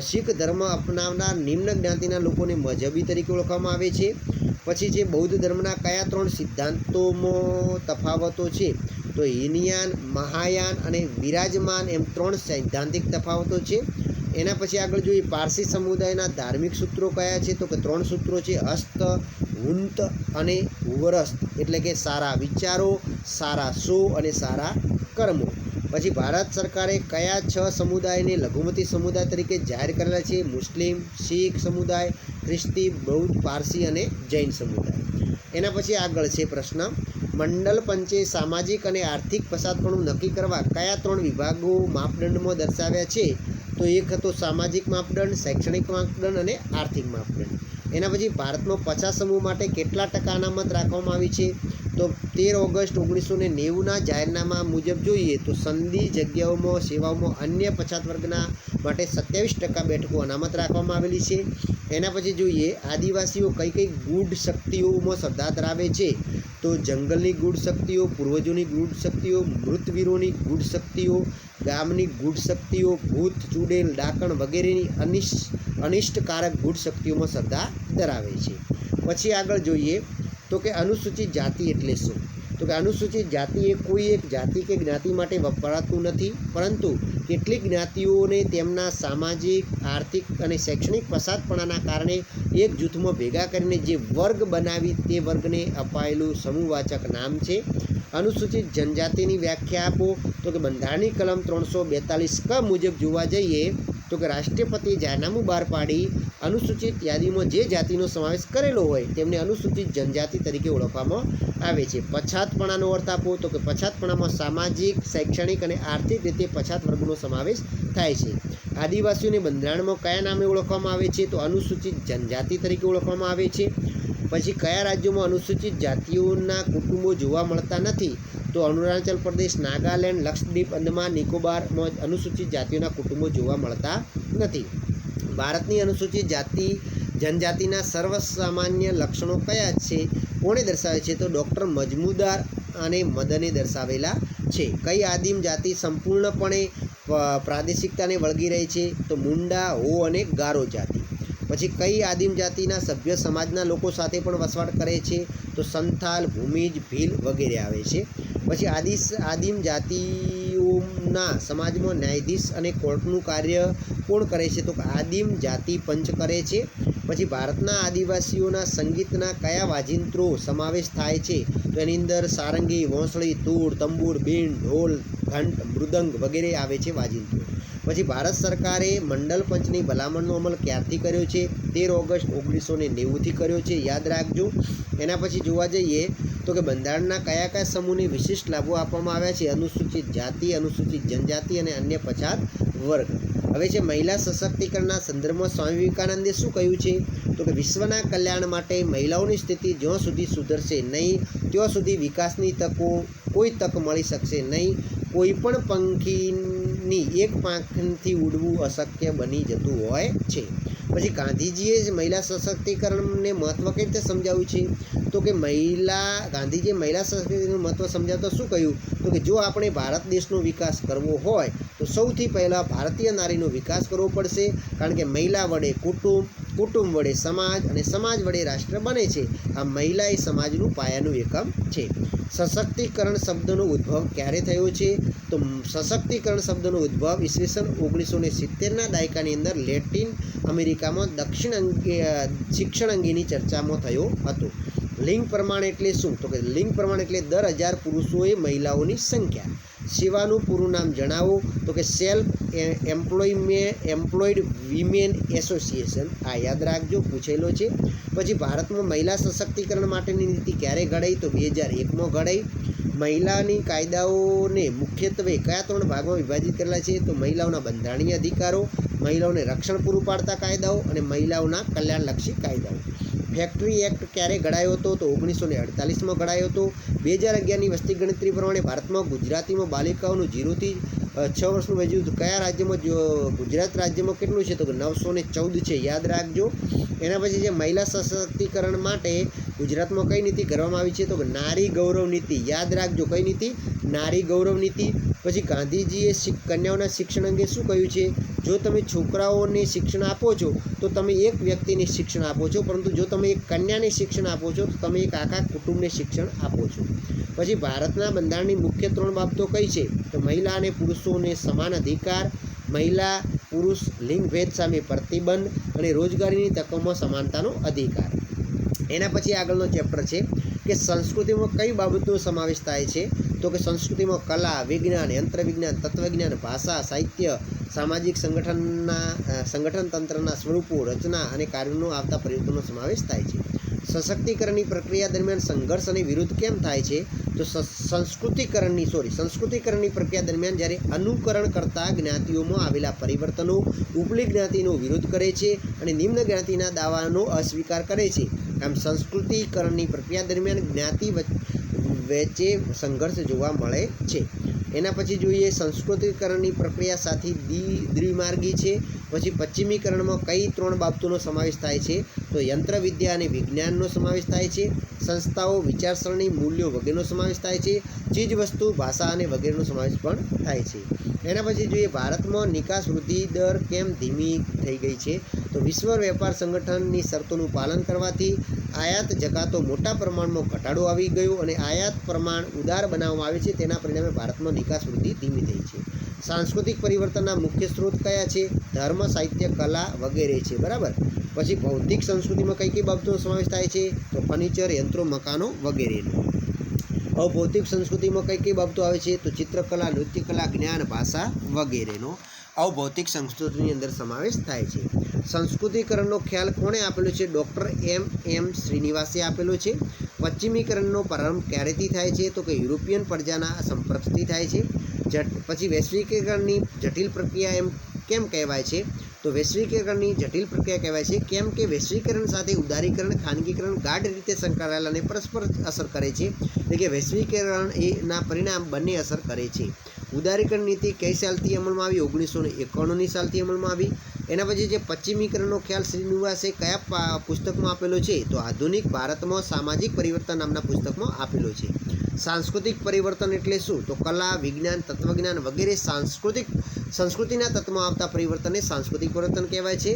શીખ ધર્મ અપનાવનાર નિમ્ન જ્ઞાતિના લોકોને મજહબી તરીકે ઓળખવામાં આવે છે. પછી જે બૌદ્ધ ધર્મના કયા 3 સિદ્ધાંતોમાં તફાવતો છે? તો હિનયાન, મહાયાન અને વિરાજમાન એમ 3 સૈદ્ધાંતિક તફાવતો છે. એના પછી આગળ જોઈએ પારસી સમુદાયના ધાર્મિક સૂત્રો કયા છે? તો કે 3 સૂત્રો છે, હસ્ત, હુંત અને હુવરસ્ત, એટલે કે સારા વિચારો, સારા શો અને સારા કર્મો. પછી ભારત સરકારે કયા 6 સમુદાયને લઘુમતી સમુદાય તરીકે જાહેર કરેલા છે? મુસ્લિમ, શીખ સમુદાય, ખ્રિસ્તી, બૌદ્ધ, પારસી અને જૈન સમુદાય. એના પછી આગળ છે પ્રશ્ન, મંડલ પંચે સામાજિક અને આર્થિક પછાતપણું નક્કી કરવા કયા 3 વિભાગો માપદંડમાં દર્શાવ્યા છે? તો એક હતો સામાજિક માપદંડ, શૈક્ષણિક માપદંડ અને આર્થિક માપદંડ. એના પછી ભારતમાં પછાત સમૂહ માટે કેટલા ટકા અનામત રાખવામાં આવી છે? તો 13 ઓગસ્ટ 1990ના જાહેરનામા મુજબ જોઈએ તો સંધિ જગ્યાઓમાં સેવાઓમાં અન્ય પછાત વર્ગના માટે 27% બેઠકો અનામત રાખવામાં આવેલી છે. એના પછી જોઈએ આદિવાસીઓ કઈ ગૂઢ શક્તિઓમાં શ્રદ્ધા ધરાવે છે? તો જંગલની ગૂઢ શક્તિઓ, પૂર્વજોની ગૂઢ શક્તિઓ, મૃતવીરોની ગૂઢ શક્તિઓ, ગામની ગૂઢ શક્તિઓ, ભૂત, ચૂડેલ, ડાકણ વગેરેની અનિષ્ટકારક ગૂઢ શક્તિઓમાં શ્રદ્ધા ધરાવે છે. પછી આગળ જોઈએ તો કે અનુસૂચિત જાતિ એટલે શું? તો કે અનુસૂચિત જાતિ એ કોઈ એક જાતિ કે જ્ઞાતિ માટે વપરાતું નથી, પરંતુ કેટલીક જ્ઞાતિઓને તેમના સામાજિક, આર્થિક અને શૈક્ષણિક પછાતપણાના કારણે એક જૂથમાં ભેગા કરીને જે વર્ગ બનાવી તે વર્ગને અપાયેલું સમૂહવાચક નામ છે. અનુસૂચિત જનજાતિની વ્યાખ્યા આપો. તો કે બંધારણની કલમ 342 ક મુજબ જોવા જઈએ તો કે રાષ્ટ્રપતિ જાહેરનામું બહાર પાડી અનુસૂચિત યાદીમાં જે જાતિનો સમાવેશ કરેલો હોય તેમને અનુસૂચિત જનજાતિ તરીકે ઓળખવામાં આવે છે. પછાતપણાનો અર્થ આપો. તો કે પછાતપણામાં સામાજિક, શૈક્ષણિક અને આર્થિક રીતે પછાત વર્ગનો સમાવેશ થાય છે. આદિવાસીઓને બંધારણમાં કયા નામે ઓળખવામાં આવે છે? તો અનુસૂચિત જનજાતિ તરીકે ઓળખવામાં આવે છે. પછી કયા રાજ્યોમાં અનુસૂચિત જાતિઓના કુટુંબો જોવા મળતા નથી? તો અરુણાચલ પ્રદેશ, નાગાલેન્ડ, લક્ષદ્વીપ, અંદમાન નિકોબારમાં અનુસૂચિત જાતિઓના કુટુંબો જોવા મળતા નથી. ભારતની અનુસૂચિત જનજાતિના સર્વસામાન્ય લક્ષણો કયા છે? કોણે દર્શાવે છે? તો ડૉક્ટર મજમુદાર અને મદને દર્શાવેલા છે. કઈ આદિમ જાતિ સંપૂર્ણપણે પ્રાદેશિકતાને વળગી રહી છે? તો મુંડા, હો અને ગારો જાતિ. પછી કઈ આદિમ જાતિના સભ્ય સમાજના લોકો સાથે પણ વસવાટ કરે છે? તો સંથાલ, ભૂમિજ, ભીલ વગેરે આવે છે. પછી આદિમ જાતિઓના સમાજમાં ન્યાયાધીશ અને કોર્ટનું કાર્ય કોણ કરે છે? તો આદિમ જાતિ પંચ કરે છે. પછી ભારતના આદિવાસીઓના સંગીતના કયા વાજિંત્રો સમાવેશ થાય છે? તો એની અંદર સારંગી, વોંસળી, તૂર, તંબુર, બીન, ઢોલ, ઘંટ, મૃદંગ વગેરે આવે છે વાજિંત્રો. પછી ભારત સરકારે મંડળ પંચની ભલામણનો અમલ ક્યારથી કર્યો છે? 13 ઓગસ્ટ 1990થી કર્યો છે, યાદ રાખજો. એના પછી જોવા જઈએ તો કે બંધારણના કયા સમૂહને વિશિષ્ટ લાભો આપવામાં આવ્યા છે? અનુસૂચિત જાતિ, અનુસૂચિત જનજાતિ અને અન્ય પછાત વર્ગ. હવે છે મહિલા સશક્તિકરણના સંદર્ભમાં સ્વામી વિવેકાનંદે શું કહ્યું છે? તો કે વિશ્વના કલ્યાણ માટે મહિલાઓની સ્થિતિ જ્યાં સુધી સુધરશે નહીં ત્યાં સુધી વિકાસની કોઈ તક મળી શકશે નહીં. કોઈ પણ પંખીની એક પાંખથી ઉડવું અશક્ય બની જતું હોય છે. પછી ગાંધીજીએ મહિલા સશક્તિકરણને મહત્ત્વ કઈ રીતે સમજાવ્યું છે? તો કે ગાંધીજીએ મહિલા સશક્તિકરણનું મહત્ત્વ સમજાવતા શું કહ્યું? તો કે જો આપણે ભારત દેશનો વિકાસ કરવો હોય તો સૌથી પહેલાં ભારતીય નારીનો વિકાસ કરવો પડશે. કારણ કે મહિલા વડે કુટુંબ વડે સમાજ અને સમાજ વડે રાષ્ટ્ર બને છે. આ મહિલા એ સમાજનું પાયાનું એકમ છે. સશક્તિકરણ શબ્દનો ઉદ્ભવ ક્યારે થયો છે? તો સશક્તિકરણ શબ્દનો ઉદ્ભવ ઈસવીસન 1970ના દાયકાની અંદર લેટિન અમેરિકામાં શિક્ષણ અંગેની ચર્ચામાં થયો હતો. લિંગ પ્રમાણ એટલે શું? તો કે લિંગ પ્રમાણ એટલે દર 1000 પુરુષોએ મહિલાઓની સંખ્યા. સેવાનું પૂરું નામ જણાવો? તો કે સેલ્ફ એમ્પ્લોયડ વિમેન એસોસિએશન. આ યાદ રાખજો, પૂછેલો છે. પછી ભારતમાં મહિલા સશક્તિકરણ માટેની નીતિ ક્યારે ઘડાઈ? તો 2001માં ઘડાઈ. મહિલાની કાયદાઓને મુખ્યત્વે કયા 3 ભાગમાં વિભાજિત કરેલા છે? તો મહિલાઓના બંધારણીય અધિકારો, મહિલાઓને રક્ષણ પૂરું પાડતા કાયદાઓ અને મહિલાઓના કલ્યાણલક્ષી કાયદાઓ. ફેક્ટરી એક્ટ ક્યારે ઘડાયો હતો? તો 1948માં ઘડાયો હતો. 2011ની વસ્તી ગણતરી પ્રમાણે ભારતમાં ગુજરાતીમાં બાલિકાઓનું 0 થી 6 વર્ષનું વયજૂથ કયા રાજ્યમાં? ગુજરાત રાજ્યમાં કેટલું છે? તો કે 914 છે, યાદ રાખજો. એના પછી જે મહિલા સશક્તિકરણ માટે ગુજરાતમાં કઈ નીતિ કરવામાં આવી છે? તો કે નારી ગૌરવ નીતિ. યાદ રાખજો, કઈ નીતિ? નારી ગૌરવ નીતિ. પછી ગાંધીજીએ કન્યાઓના શિક્ષણ અંગે શું કહ્યું છે? જો તમે છોકરાઓને શિક્ષણ આપો છો તો તમે એક વ્યક્તિને શિક્ષણ આપો છો, પરંતુ જો તમે એક કન્યાને શિક્ષણ આપો છો તો તમે એક આખા કુટુંબને શિક્ષણ આપો છો. પછી ભારતના બંધારણની મુખ્ય 3 બાબતો કઈ છે? તો મહિલા અને પુરુષોને સમાન અધિકાર, મહિલા પુરુષ લિંગભેદ સામે પ્રતિબંધ અને રોજગારીની તકોમાં સમાનતાનો અધિકાર. એના પછી આગળનો ચેપ્ટર છે કે સંસ્કૃતિમાં કઈ બાબતનો સમાવેશ થાય છે? તો કે સંસ્કૃતિમાં કલા, વિજ્ઞાન, યંત્ર વિજ્ઞાન, તત્વજ્ઞાન, ભાષા, સાહિત્ય, સામાજિક સંગઠન તંત્રના સ્વરૂપો, રચના અને કાર્યોનો આવતા પરિવર્તનનો સમાવેશ થાય છે. સશક્તિકરણની પ્રક્રિયા દરમિયાન સંઘર્ષ અને વિરોધ કેમ થાય છે? તો સંસ્કૃતિકરણની પ્રક્રિયા દરમિયાન જ્યારે અનુકરણ કરતા જ્ઞાતિઓમાં આવેલા પરિવર્તનો ઉપલી જ્ઞાતિનો વિરોધ કરે છે અને નિમ્ન જ્ઞાતિના દાવાનો અસ્વીકાર કરે છે. આમ સંસ્કૃતિકરણની પ્રક્રિયા દરમિયાન જ્ઞાતિ વચ્ચે સંઘર્ષ જોવા મળે છે. એના પછી જોઈએ સંસ્કૃતિકરણની પ્રક્રિયા સાથે દ્વિમાર્ગી છે. પછી પશ્ચિમીકરણમાં કઈ 3 બાબતોનો સમાવેશ થાય છે? તો યંત્ર વિદ્યા અને વિજ્ઞાનનો સમાવેશ થાય છે. સંસ્થાઓ, વિચારસરણી, મૂલ્યો વગેરેનો સમાવેશ થાય છે. ચીજ વસ્તુ, ભાષા અને વગેરેનો સમાવેશ પણ થાય છે. એના પછી જોઈએ ભારતમાં નિકાસ વૃદ્ધિ દર કેમ ધીમી થઈ ગઈ છે? તો વિશ્વ વેપાર સંગઠનની શરતોનું પાલન કરવાથી આયાત જકાતો મોટા પ્રમાણમાં ઘટાડો આવી ગયો અને આયાત પ્રમાણ ઉદાર બનાવવામાં આવે છે. તેના પરિણામે ભારતમાં નિકાસ વૃદ્ધિ ધીમી થઈ છે. સાંસ્કૃતિક પરિવર્તનના મુખ્ય સ્ત્રોત કયા છે? ધર્મ, સાહિત્ય, કલા વગેરે છે, બરાબર. પછી ભૌતિક સંસ્કૃતિમાં કઈ બાબતોનો સમાવેશ થાય છે? તો ફર્નિચર, યંત્રો, મકાનો વગેરેનો. હવે ભૌતિક સંસ્કૃતિમાં કઈ કઈ બાબતો આવે છે? તો ચિત્રકલા, નૃત્યકલા, જ્ઞાન, ભાષા વગેરેનો આવો ભૌતિક સંસ્કૃતિની અંદર સમાવેશ થાય છે. સંસ્કૃતિકરણનો ખ્યાલ કોણે આપેલો છે? ડૉક્ટર એમ શ્રીનિવાસે આપેલો છે. પશ્ચિમીકરણનો પ્રારંભ ક્યારેથી થાય છે? તો કે યુરોપિયન પ્રજાના સંપર્કથી થાય છે. પછી વૈશ્વિકીકરણની જટિલ પ્રક્રિયા એમ કેમ કહેવાય છે? તો વૈશ્વિકીકરણની જટિલ પ્રક્રિયા કહેવાય છે કેમ કે વૈશ્વિકીકરણ સાથે ઉદારીકરણ, ખાનગીકરણ ગાઢ રીતે સંકળાયેલા અને પરસ્પર અસર કરે છે. એટલે કે વૈશ્વિકીકરણ એના પરિણામ બંને અસર કરે છે. ઉદારીકરણ નીતિ કઈ સાલથી અમલમાં આવી? 1991ની સાલથી અમલમાં આવી. એના પછી જે પશ્ચિમીકરણનો ખ્યાલ શ્રીનિવાસે કયા પુસ્તકમાં આપેલો છે? તો આધુનિક ભારતમાં સામાજિક પરિવર્તન નામના પુસ્તકમાં આપેલો છે. સાંસ્કૃતિક પરિવર્તન એટલે શું? તો કલા, વિજ્ઞાન, તત્વજ્ઞાન વગેરે સંસ્કૃતિના તત્વમાં આવતા પરિવર્તનને સાંસ્કૃતિક પરિવર્તન કહેવાય છે.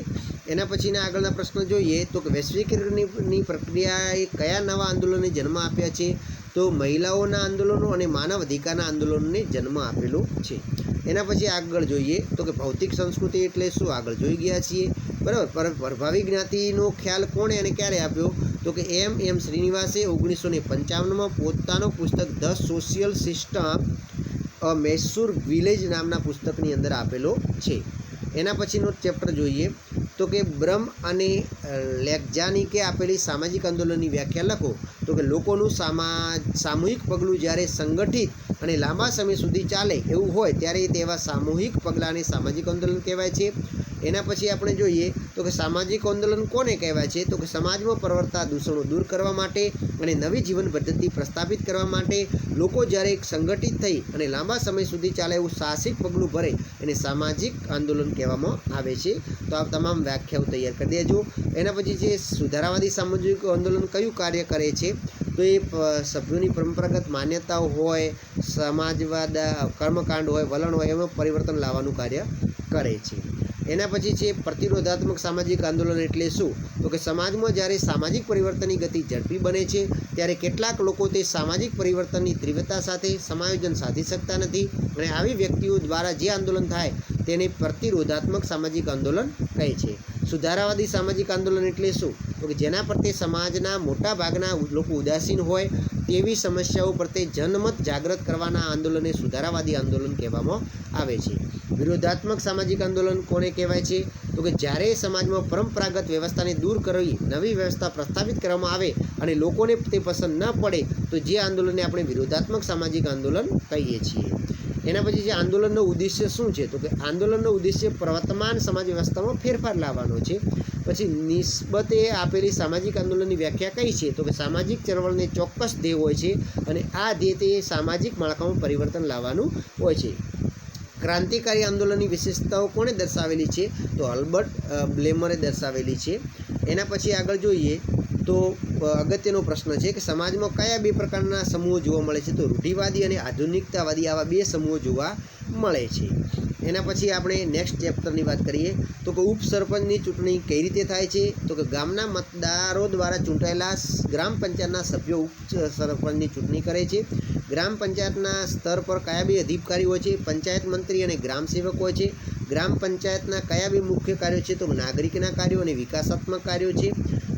એના પછીના આગળના પ્રશ્ન જોઈએ તો કે વૈશ્વિકીકરણની પ્રક્રિયાએ કયા નવા આંદોલનને જન્મ આપ્યા છે? તો મહિલાઓના આંદોલનો અને માનવ અધિકારના આંદોલનને જન્મ આપેલો છે. એના પછી આગળ જોઈએ તો કે ભૌતિક સંસ્કૃતિ એટલે શું? આગળ જોઈ ગયા છીએ, બરાબર. પ્રભાવી જ્ઞાતિનો ખ્યાલ કોણે અને ક્યારે આપ્યો? તો કે એમ શ્રીનિવાસે 1955માં પોતાનો પુસ્તક the social system Mysore village નામના પુસ્તકની અંદર આપેલો છે. એના પછીનો ચેપ્ટર જોઈએ તો કે બ્રહ્મ અને લેક્ઝાનિકે આપેલી સામાજિક આંદોલનની વ્યાખ્યા લખો. તો કે લોકોનું સામૂહિક પગલું જ્યારે સંગઠિત અને લાંબા સમય સુધી ચાલે એવું હોય ત્યારે તેવા સામૂહિક પગલાંને સામાજિક આંદોલન કહેવાય છે. એના પછી આપણે જોઈએ તો કે સામાજિક આંદોલન કોને કહેવાય છે? તો કે સમાજમાં પ્રવર્તતા દૂષણો દૂર કરવા માટે અને નવી જીવન પદ્ધતિ પ્રસ્થાપિત કરવા માટે લોકો જ્યારે સંગઠિત થઈ અને લાંબા સમય સુધી ચાલે એવું સાહસિક પગલું ભરે એને સામાજિક આંદોલન કહેવામાં આવે છે. તો આ તમામ વ્યાખ્યાઓ તૈયાર કરી દેજો. એના પછી જે સુધારાવાદી સામાજિક આંદોલન કયું કાર્ય કરે છે? તો એ સભ્યોની પરંપરાગત માન્યતાઓ હોય, સમાજવાદ, કર્મકાંડ હોય, વલણ હોય એમાં પરિવર્તન લાવવાનું કાર્ય કરે છે. એના પછી છે પ્રતિરોધાત્મક સામાજિક આંદોલન એટલે શું? તો કે સમાજમાં જ્યારે સામાજિક પરિવર્તનની ગતિ ઝડપી બને છે ત્યારે કેટલાક લોકો તે સામાજિક પરિવર્તનની તીવ્રતા સાથે સમાયોજન સાધી શકતા નથી અને આવી વ્યક્તિઓ દ્વારા જે આંદોલન થાય તેને પ્રતિરોધાત્મક સામાજિક આંદોલન કહે છે. સુધારાવાદી સામાજિક આંદોલન એટલે શું? તો કે જેના પ્રત્યે સમાજના મોટા ભાગના લોકો ઉદાસીન હોય તેવી સમસ્યાઓ પ્રત્યે જનમત જાગૃત કરવાના આંદોલનને સુધારાવાદી આંદોલન કહેવામાં આવે છે. વિરોધાત્મક સામાજિક આંદોલન કોને કહેવાય છે? તો કે જ્યારે સમાજમાં પરંપરાગત વ્યવસ્થાને દૂર કરી નવી વ્યવસ્થા પ્રસ્થાપિત કરવામાં આવે અને લોકોને તે પસંદ ન પડે તો જે આંદોલનને આપણે વિરોધાત્મક સામાજિક આંદોલન કહીએ છીએ. એના પછી જે આંદોલનનો ઉદ્દેશ્ય શું છે? તો કે આંદોલનનો ઉદ્દેશ્ય વર્તમાન સમાજ વ્યવસ્થામાં ફેરફાર લાવવાનો છે. પછી નિસ્બતે આપેલી સામાજિક આંદોલનની વ્યાખ્યા કઈ છે? તો કે સામાજિક ચળવળને ચોક્કસ ધ્યેય હોય છે અને આ ધ્યેય તે સામાજિક માળખામાં પરિવર્તન લાવવાનું હોય છે. ક્રાંતિકારી આંદોલનની વિશેષતાઓ કોણે દર્શાવેલી છે? તો આલ્બર્ટ બ્લેમરે દર્શાવેલી છે. એના પછી આગળ જોઈએ તો અગત્યનો પ્રશ્ન છે કે સમાજમાં કયા બે પ્રકારના સમૂહો જોવા મળે છે? તો રૂઢિવાદી અને આધુનિકતાવાદી આવા બે સમૂહો જોવા મળે છે. એના પછી આપણે નેક્સ્ટ ચેપ્ટરની વાત કરીએ તો કે ઉપસરપંચની ચૂંટણી કઈ રીતે થાય છે? તો કે ગામના મતદારો દ્વારા ચૂંટાયેલા ગ્રામ પંચાયતના સભ્યો ઉપસરપંચની ચૂંટણી કરે છે. ગ્રામ પંચાયતના સ્તર પર કયા બે અધિકારી હોય છે? પંચાયત મંત્રી અને ગ્રામ સેવક હોય છે. ગ્રામ પંચાયતના કયા બે મુખ્ય કાર્યો છે? તો નાગરિકના કાર્યો અને વિકાસાત્મક કાર્યો છે.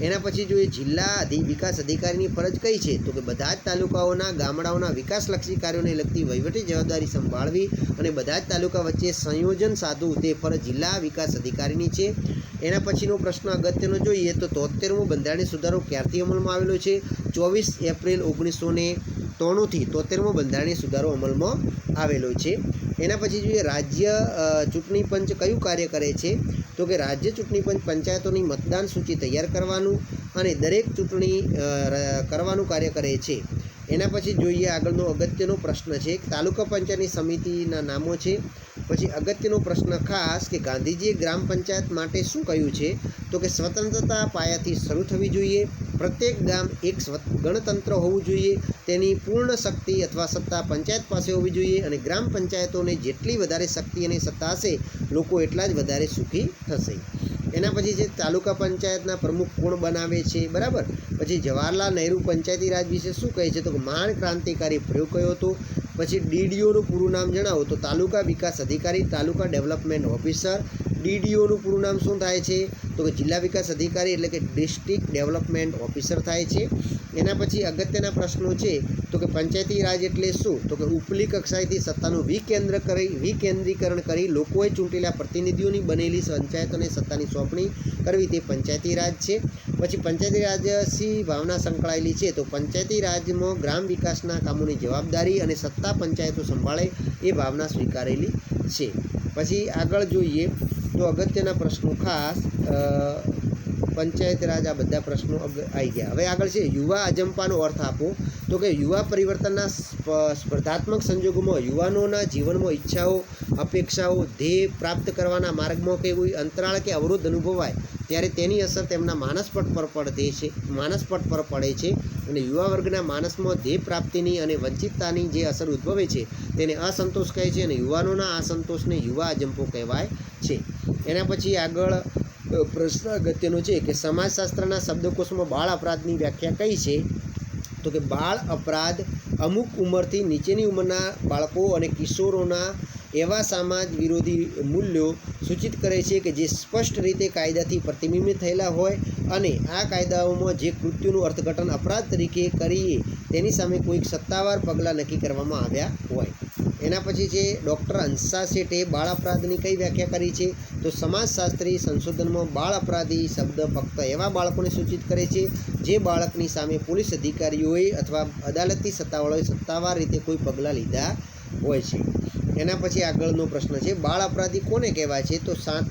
એના પછી જોઈએ જિલ્લા વિકાસ અધિકારીની ફરજ કઈ છે? તો કે બધા જ તાલુકાઓના ગામડાઓના વિકાસલક્ષી કાર્યોને લગતી વહીવટી જવાબદારી સંભાળવી અને બધા જ તાલુકા વચ્ચે સંયોજન સાધવું તે ફરજ જિલ્લા વિકાસ અધિકારીની છે. એના પછીનો પ્રશ્ન અગત્યનો જોઈએ તો 73મો બંધારણીય સુધારો ક્યારથી અમલમાં આવેલો છે? 24 એપ્રિલ 1993થી 73મો બંધારણીય સુધારો અમલમાં આવેલો છે. એના પછી જોઈએ રાજ્ય ચૂંટણી પંચ કયું કાર્ય કરે છે? તો કે રાજ્ય ચૂંટણી પંચ પંચાયતોની મતદાન સૂચિ તૈયાર કરવાનું અને દરેક ચૂંટણી કરવાનું કાર્ય કરે છે. એના પછી જોઈએ આગળનો અગત્યનો પ્રશ્ન છે તાલુકા પંચાયતની સમિતિના નામો છે. પછી અગત્યનો પ્રશ્ન ખાસ કે ગાંધીજીએ ગ્રામ પંચાયત માટે શું કહ્યું છે? તો કે સ્વતંત્રતા પાયાથી શરૂ થવી જોઈએ. પ્રત્યેક ગામ એક ગણતંત્ર હોવું જોઈએ. તેની પૂર્ણ શક્તિ અથવા સત્તા પંચાયત પાસે હોવી જોઈએ અને ગ્રામ પંચાયતોને જેટલી વધારે શક્તિ અને સત્તા હશે લોકો એટલા જ વધારે સુખી થશે. એના પછી જે તાલુકા પંચાયતના પ્રમુખ કોણ બનાવે છે? બરાબર. પછી જવાહરલાલ નહેરુ પંચાયતી રાજ વિશે શું કહે છે? તો કે મહાન ક્રાંતિકારી પ્રયોગ કયો હતો? પછી ડીડીઓનું પૂરું નામ જણાવો તો તાલુકા વિકાસ અધિકારી, તાલુકા ડેવલપમેન્ટ ઓફિસર. ડીડીઓનું પૂરું નામ શું થાય છે? તો કે જિલ્લા વિકાસ અધિકારી એટલે કે ડિસ્ટ્રિક્ટ ડેવલપમેન્ટ ઓફિસર થાય છે. એના પછી અગત્યના પ્રશ્નો છે તો કે પંચાયતી રાજ એટલે શું? તો કે ઉપલી કક્ષાએથી સત્તાનું વિકેન્દ્રીકરણ કરી લોકોએ ચૂંટેલા પ્રતિનિધિઓની બનેલી પંચાયતોને સત્તાની સોંપણી કરવી તે પંચાયતી રાજ છે. પછી પંચાયતી રાજથી ભાવના સંકળાયેલી છે તો પંચાયતી રાજમાં ગ્રામ વિકાસના કામોની જવાબદારી અને સત્તા પંચાયતો સંભાળે એ ભાવના સ્વીકારેલી છે. પછી આગળ જોઈએ તો અગત્યના પ્રશ્નો ખાસ પંચાયત રાજ આ બધા પ્રશ્નો આવી ગયા. હવે આગળ છે યુવા અજંપાનો અર્થ આપો. તો કે યુવા પરિવર્તનના સ્પર્ધાત્મક સંજોગોમાં યુવાનોના જીવનમાં ઈચ્છાઓ, અપેક્ષાઓ, ધ્યેય પ્રાપ્ત કરવાના માર્ગમાં કે કોઈ અંતરાળ કે અવરોધ અનુભવાય ત્યારે તેની અસર તેમના માનસપટ પર પડે છે અને યુવા વર્ગના માનસમાં ધ્યેય પ્રાપ્તિની અને વંચિતતાની જે અસર ઉદ્ભવે છે તેને અસંતોષ કહે છે અને યુવાનોના અસંતોષને યુવા અજંપો કહેવાય છે. એના પછી આગળ પ્રશ્ન અગત્યનો છે કે સમાજશાસ્ત્રના શબ્દકોશમાં બાળ અપરાધની વ્યાખ્યા કઈ છે? તો કે બાળ અપરાધ અમુક ઉંમરથી નીચેની ઉંમરના બાળકો અને કિશોરોના એવા સમાજ વિરોધી મૂલ્યો સૂચિત કરે છે કે જે સ્પષ્ટ રીતે કાયદાથી પ્રતિબિંબિત થયેલા હોય અને આ કાયદાઓમાં જે કૃત્યુનું અર્થઘટન અપરાધ તરીકે કરીએ તેની સામે કોઈક સત્તાવાર પગલાં નક્કી કરવામાં આવ્યા હોય. એના પછી છે ડૉક્ટર હંસા શેઠે બાળ અપરાધની કઈ વ્યાખ્યા કરી છે? તો સમાજશાસ્ત્રી સંશોધનમાં બાળ અપરાધી શબ્દ ફક્ત એવા બાળકોને સૂચિત કરે છે જે બાળકની સામે પોલીસ અધિકારીઓએ અથવા અદાલતી સત્તાવાળાઓએ સત્તાવાર રીતે કોઈ પગલાં લીધા હોય છે. એના પછી આગળનો પ્રશ્ન છે બાળ અપરાધી કોને કહેવાય છે? તો 7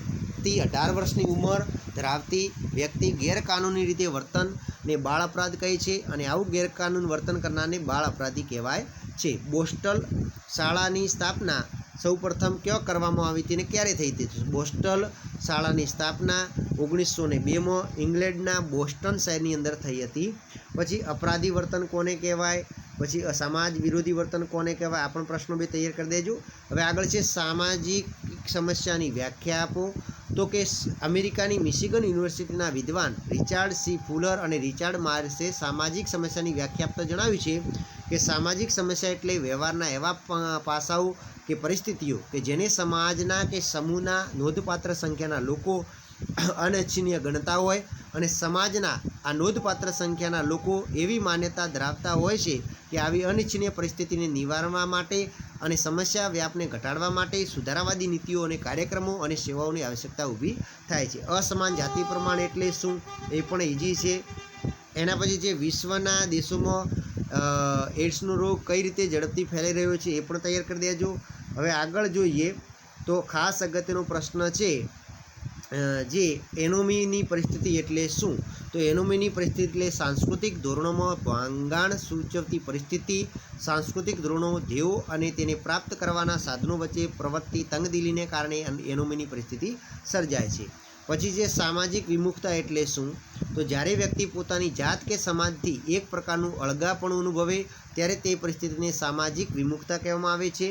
થી 18 વર્ષની ઉંમર ધરાવતી વ્યક્તિ ગેરકાનૂની રીતે વર્તનને બાળ અપરાધ કહે છે અને આવું ગેરકાનૂન વર્તન કરનારને બાળ અપરાધી કહેવાય છે. બોસ્ટલ શાળાની સ્થાપના સૌપ્રથમ ક્યાં કરવામાં આવી હતી અને ક્યારે થઈ હતી? બોસ્ટલ શાળાની સ્થાપના 1902માં ઇંગ્લેન્ડના બોસ્ટન શહેરની અંદર થઈ હતી. પછી અપરાધી વર્તન કોને કહેવાય? પછી સમાજ વિરોધી વર્તન કોને કહેવાય? આ પણ પ્રશ્નો બે તૈયાર કરી દેજો. હવે આગળ છે સામાજિક સમસ્યાની વ્યાખ્યા આપો. તો કે અમેરિકાની મિશિગન યુનિવર્સિટીના વિદ્વાન રિચાર્ડ સી ફુલર અને રિચાર્ડ માર્સે સામાજિક સમસ્યાની વ્યાખ્યા આપતા જણાવ્યું છે કે સામાજિક સમસ્યા એટલે વ્યવહારના એવા પાસાઓ કે પરિસ્થિતિઓ કે જેને સમાજના કે સમૂહના નોંધપાત્ર સંખ્યાના લોકો અનિચ્છનીય ગણતા હોય અને સમાજના આ નોંધપાત્ર સંખ્યાના લોકો એવી માન્યતા ધરાવતા હોય છે કે આવી અનિચ્છનીય પરિસ્થિતિને નિવારવા માટે અને સમસ્યા વ્યાપને ઘટાડવા માટે સુધારાવાદી નીતિઓ અને કાર્યક્રમો અને સેવાઓની આવશ્યકતા ઊભી થાય છે. અસમાન જાતિ પ્રમાણ એટલે શું? એ પણ ઇઝી છે. એના પછી જે વિશ્વના દેશોમાં એડ્સનો રોગ કઈ રીતે ઝડપથી ફેલાઈ રહ્યો છે એ પણ તૈયાર કરી દેજો. હવે આગળ જોઈએ તો ખાસ અગત્યનો પ્રશ્ન છે જે એનોમીની પરિસ્થિતિ એટલે શું? તો એનોમીની પરિસ્થિતિ એટલે સાંસ્કૃતિક ધોરણોમાં ભંગાણ સૂચવતી પરિસ્થિતિ. સાંસ્કૃતિક ધોરણો, ધ્યેયો અને તેને પ્રાપ્ત કરવાના સાધનો વચ્ચે પ્રવર્તતી તંગદિલીને કારણે એનોમીની પરિસ્થિતિ સર્જાય છે. પછી જે સામાજિક વિમુખતા એટલે શું? તો જ્યારે વ્યક્તિ પોતાની જાત કે સમાજથી એક પ્રકારનું અળગાપણું અનુભવે ત્યારે તે પરિસ્થિતિને સામાજિક વિમુખતા કહેવામાં આવે છે.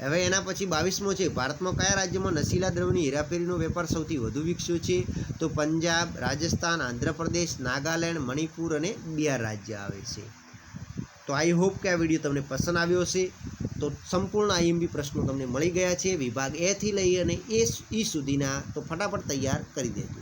હવે એના પછી 22મો છે ભારતમાં કયા રાજ્યમાં નશીલા દ્રવ્યની હેરાફેરીનો વેપાર સૌથી વધુ વિકસ્યો છે? તો પંજાબ, રાજસ્થાન, આંધ્રપ્રદેશ, નાગાલેન્ડ, મણિપુર અને બિહાર રાજ્ય આવે છે. તો આઈ હોપ કે આ વિડીયો તમને પસંદ આવ્યો હશે. તો સંપૂર્ણ આઈએમપી પ્રશ્નો તમને મળી ગયા છે વિભાગ એ થી લઈ અને એ સુધીના. તો ફટાફટ તૈયાર કરી દેજો.